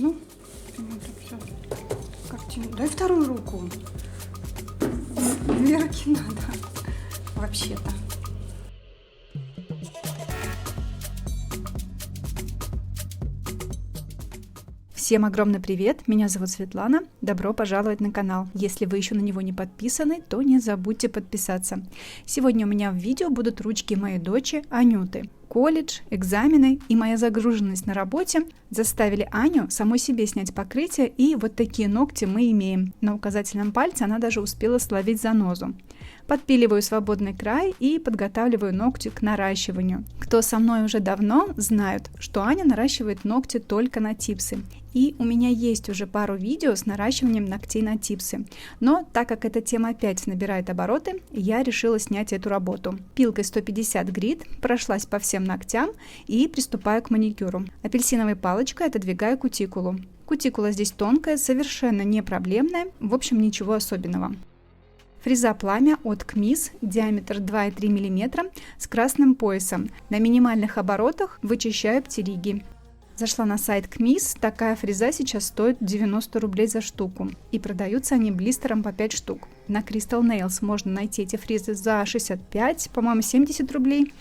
Ну, так все. Картину. Дай вторую руку. Мерки надо. Вообще-то. Всем огромный привет, меня зовут Светлана, добро пожаловать на канал. Если вы еще на него не подписаны, то не забудьте подписаться. Сегодня у меня в видео будут ручки моей дочери Анюты. Колледж, экзамены и моя загруженность на работе заставили Аню самой себе снять покрытие, и вот такие ногти мы имеем. На указательном пальце она даже успела словить занозу. Подпиливаю свободный край и подготавливаю ногти к наращиванию. Кто со мной уже давно, знают, что Аня наращивает ногти только на типсы. И у меня есть уже пару видео с наращиванием ногтей на типсы. Но так как эта тема опять набирает обороты, я решила снять эту работу. Пилкой 150 грит прошлась по всем ногтям и приступаю к маникюру. Апельсиновой палочкой отодвигаю кутикулу. Кутикула здесь тонкая, совершенно не проблемная, в общем ничего особенного. Фреза пламя от КМИС, диаметр 2,3 мм с красным поясом. На минимальных оборотах вычищаю птериги. Зашла на сайт КМИС, такая фреза сейчас стоит 90 рублей за штуку. И продаются они блистером по 5 штук. На Crystal Nails можно найти эти фрезы за 65, по-моему, 70 рублей.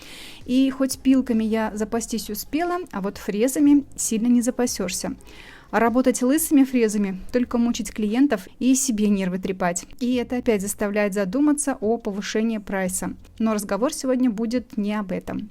И хоть пилками я запастись успела, а вот фрезами сильно не запасешься. А работать лысыми фрезами, только мучить клиентов и себе нервы трепать. И это опять заставляет задуматься о повышении прайса. Но разговор сегодня будет не об этом.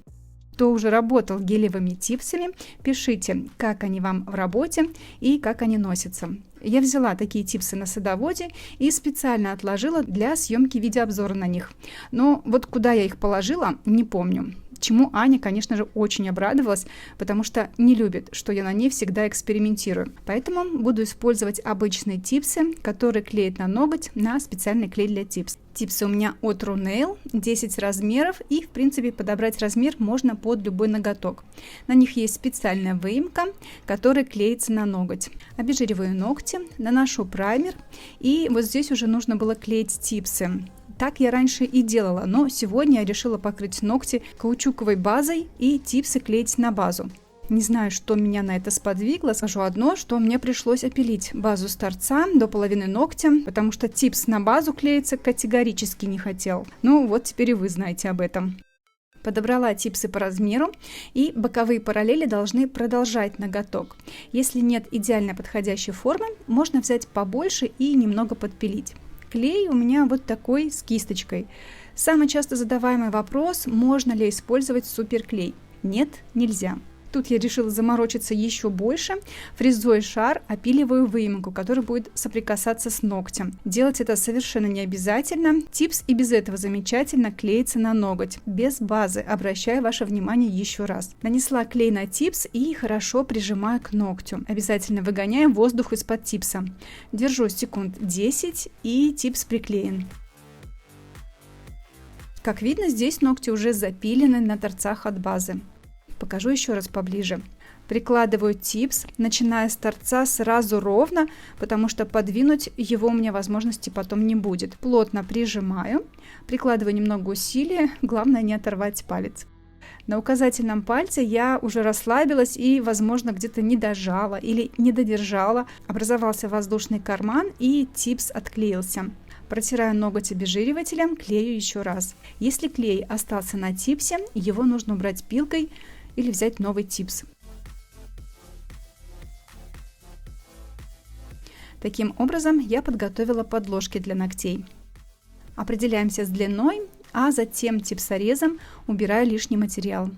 Кто уже работал гелевыми типсами, пишите, как они вам в работе и как они носятся. Я взяла такие типсы на садоводе и специально отложила для съемки видеообзора на них. Но вот куда я их положила, не помню. Чему Аня, конечно же, очень обрадовалась, потому что не любит, что я на ней всегда экспериментирую. Поэтому буду использовать обычные типсы, которые клеят на ноготь на специальный клей для типс. Типсы у меня от True Nail, 10 размеров, и в принципе подобрать размер можно под любой ноготок. На них есть специальная выемка, которая клеится на ноготь. Обезжириваю ногти, наношу праймер, и вот здесь уже нужно было клеить типсы. Так я раньше и делала, но сегодня я решила покрыть ногти каучуковой базой и типсы клеить на базу. Не знаю, что меня на это сподвигло. Скажу одно, что мне пришлось опилить базу с торца до половины ногтя, потому что типс на базу клеиться категорически не хотел. Ну вот теперь и вы знаете об этом. Подобрала типсы по размеру, и боковые параллели должны продолжать ноготок. Если нет идеально подходящей формы, можно взять побольше и немного подпилить. Клей у меня вот такой с кисточкой. Самый часто задаваемый вопрос, можно ли использовать суперклей. Нет, нельзя. Тут я решила заморочиться еще больше. Фрезой шар опиливаю выемку, которая будет соприкасаться с ногтем. Делать это совершенно не обязательно. Типс и без этого замечательно клеится на ноготь, без базы. Обращаю ваше внимание еще раз. Нанесла клей на типс и хорошо прижимаю к ногтю. Обязательно выгоняем воздух из-под типса. Держу секунд 10 и типс приклеен. Как видно, здесь ногти уже запилены на торцах от базы. Покажу еще раз поближе. Прикладываю типс, начиная с торца сразу ровно, потому что подвинуть его у меня возможности потом не будет. Плотно прижимаю, прикладываю немного усилия, главное не оторвать палец. На указательном пальце я уже расслабилась и, возможно, где-то не дожала или не додержала. Образовался воздушный карман и типс отклеился. Протираю ноготь обезжиривателем, клею еще раз. Если клей остался на типсе, его нужно убрать пилкой или взять новый типс. Таким образом я подготовила подложки для ногтей. Определяемся с длиной, а затем типсорезом убираю лишний материал.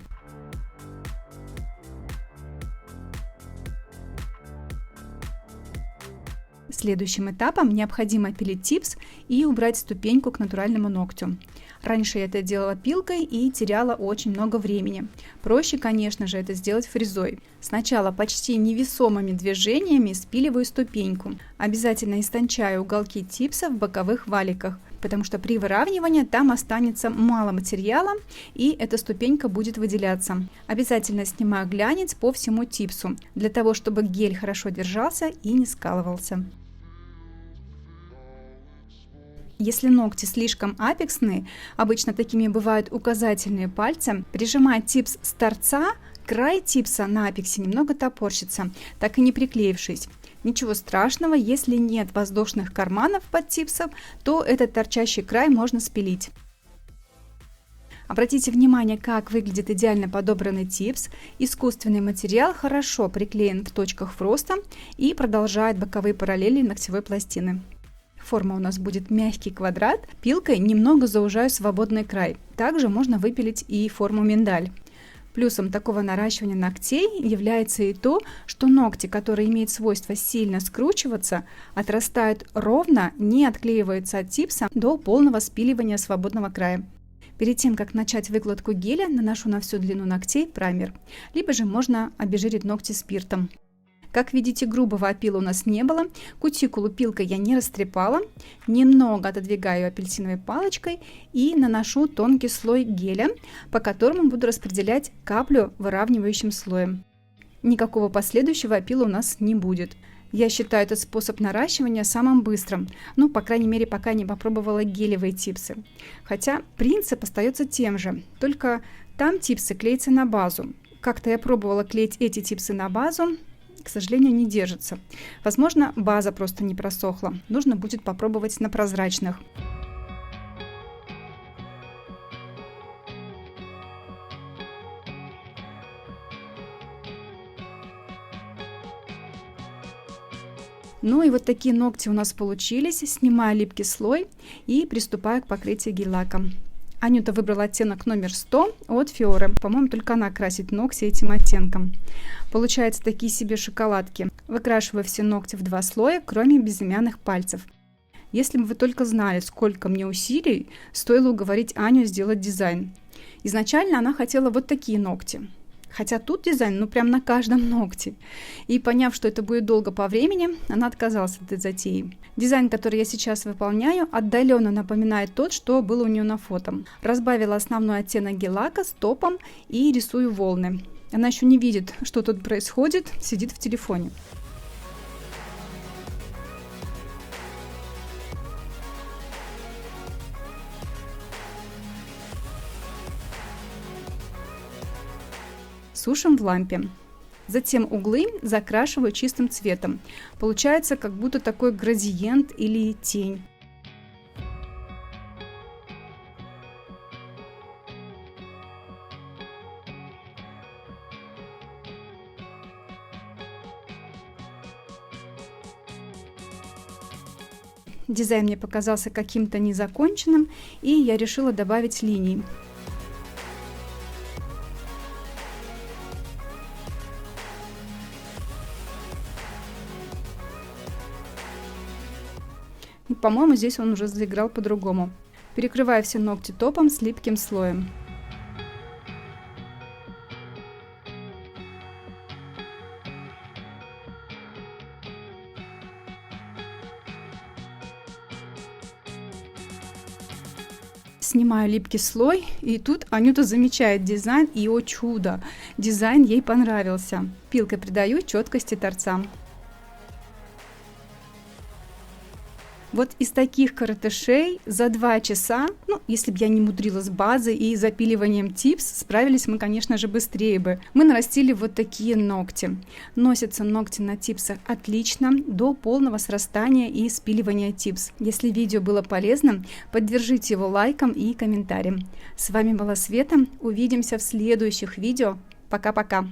Следующим этапом необходимо опилить типс и убрать ступеньку к натуральному ногтю. Раньше я это делала пилкой и теряла очень много времени. Проще, конечно же, это сделать фрезой. Сначала почти невесомыми движениями спиливаю ступеньку. Обязательно истончаю уголки типса в боковых валиках, потому что при выравнивании там останется мало материала, и эта ступенька будет выделяться. Обязательно снимаю глянец по всему типсу, для того, чтобы гель хорошо держался и не скалывался. Если ногти слишком апексные, обычно такими бывают указательные пальцы, прижимать типс с торца Край типса на апексе немного топорщится, так и не приклеившись. Ничего страшного, если нет воздушных карманов под типсом, то этот торчащий край можно спилить. Обратите внимание, как выглядит идеально подобранный типс. Искусственный материал хорошо приклеен в точках фроста и продолжает боковые параллели ногтевой пластины. Форма у нас будет мягкий квадрат. Пилкой немного заужаю свободный край. Также можно выпилить и форму миндаль. Плюсом такого наращивания ногтей является и то, что ногти, которые имеют свойство сильно скручиваться, отрастают ровно, не отклеиваются от типса до полного спиливания свободного края. Перед тем, как начать выкладку геля, наношу на всю длину ногтей праймер, либо же можно обезжирить ногти спиртом. Как видите, грубого опила у нас не было, кутикулу пилкой я не растрепала, немного отодвигаю апельсиновой палочкой и наношу тонкий слой геля, по которому буду распределять каплю выравнивающим слоем. Никакого последующего опила у нас не будет. Я считаю этот способ наращивания самым быстрым, по крайней мере, пока не попробовала гелевые типсы. Хотя принцип остается тем же, только там типсы клеятся на базу. Как-то я пробовала клеить эти типсы на базу, к сожалению, не держится. Возможно, база просто не просохла. Нужно будет попробовать на прозрачных. Ну и вот такие ногти у нас получились. Снимаю липкий слой и приступаю к покрытию гель-лаком. Анюта выбрала оттенок номер 100 от Fiore. По-моему, только она красит ногти этим оттенком. Получаются такие себе шоколадки. Выкрашиваю все ногти в 2 слоя, кроме безымянных пальцев. Если бы вы только знали, сколько мне усилий стоило уговорить Аню сделать дизайн. Изначально она хотела вот такие ногти. Хотя тут дизайн, прям на каждом ногте. И поняв, что это будет долго по времени, она отказалась от этой затеи. Дизайн, который я сейчас выполняю, отдаленно напоминает тот, что был у нее на фото. Разбавила основной оттенок гель-лака с топом и рисую волны. Она еще не видит, что тут происходит, сидит в телефоне. Сушим в лампе. Затем углы закрашиваю чистым цветом. Получается как будто такой градиент или тень. Дизайн мне показался каким-то незаконченным, и я решила добавить линий. По-моему, здесь он уже заиграл по-другому. Перекрываю все ногти топом с липким слоем. Снимаю липкий слой, и тут Анюта замечает дизайн, и, о чудо, дизайн ей понравился. Пилкой придаю четкости торцам. Вот из таких коротышей за 2 часа, если бы я не мудрила с базой и запиливанием типс, справились мы, конечно же, быстрее бы. Мы нарастили вот такие ногти. Носятся ногти на типсах отлично, до полного срастания и спиливания типс. Если видео было полезным, поддержите его лайком и комментарием. С вами была Света. Увидимся в следующих видео. Пока-пока.